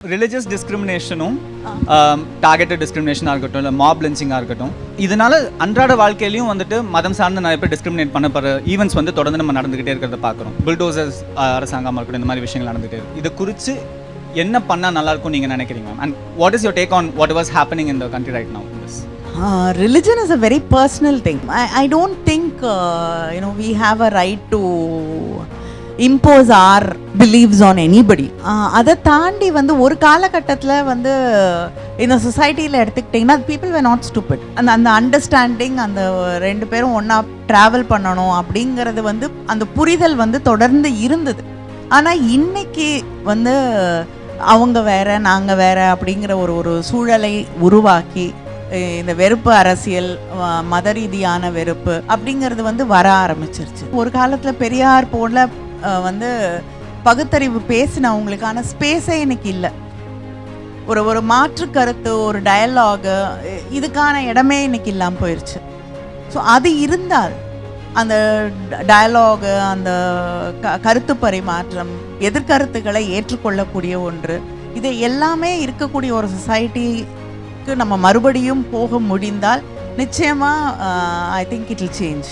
Religious டிஸ்கிரிமினேஷனும் targeted டிஸ்கிரிமினேஷனாக இருக்கட்டும் இல்லை mop லிஞ்சிங்காக இருக்கட்டும், இதனால அன்றாட வாழ்க்கையிலையும் வந்துட்டு மதம் சார்ந்து நிறைய பேர் டிஸ்கிரிமினேட் பண்ணப்படுற ஈவெண்ட்ஸ் வந்து தொடர்ந்து நம்ம நடந்துகிட்டே இருக்கிறத பார்க்குறோம். புல்டோசர்ஸ் அரசாங்கமாக இருக்கட்டும், இந்த மாதிரி விஷயங்கள் நடந்துகிட்டே இருக்கு. இது குறித்து என்ன பண்ணால் நல்லாயிருக்கும் நீங்கள் நினைக்கிறீங்க? And what is your take on what was happening in the country right now? Religion is a very personal thing. I don't think we have a right to impose our beliefs on anybody. அதை தாண்டி வந்து ஒரு காலகட்டத்தில் வந்து இந்த சொசைட்டியில் எடுத்துக்கிட்டிங்கன்னா people were not stupid. அந்த அண்டர்ஸ்டாண்டிங், அந்த ரெண்டு பேரும் ஒன்றா ட்ராவல் பண்ணணும் அப்படிங்கிறது வந்து அந்த புரிதல் வந்து தொடர்ந்து இருந்தது. ஆனால் இன்னைக்கு வந்து அவங்க வேற நாங்கள் வேற அப்படிங்கிற ஒரு சூழலை உருவாக்கி இந்த வெறுப்பு அரசியல், மத ரீதியான வெறுப்பு அப்படிங்கிறது வந்து வர ஆரம்பிச்சிருச்சு. ஒரு காலத்தில் பெரியார் போல வந்து பகுத்தறிவு பேசினவங்களுக்கான ஸ்பேஸே இன்னைக்கு இல்லை. ஒரு மாற்று கருத்து, ஒரு டயலாகு, இதுக்கான இடமே இன்னைக்கு இல்லாமல் போயிடுச்சு. ஸோ அது இருந்தால் அந்த டயலாகு, அந்த கருத்து பரிமாற்றம், எதிர்கருத்துக்களை ஏற்றுக்கொள்ளக்கூடிய ஒன்று, இது எல்லாமே இருக்கக்கூடிய ஒரு சொசைட்டிக்கு நம்ம மறுபடியும் போக முடிந்தால் நிச்சயமாக I think it will change.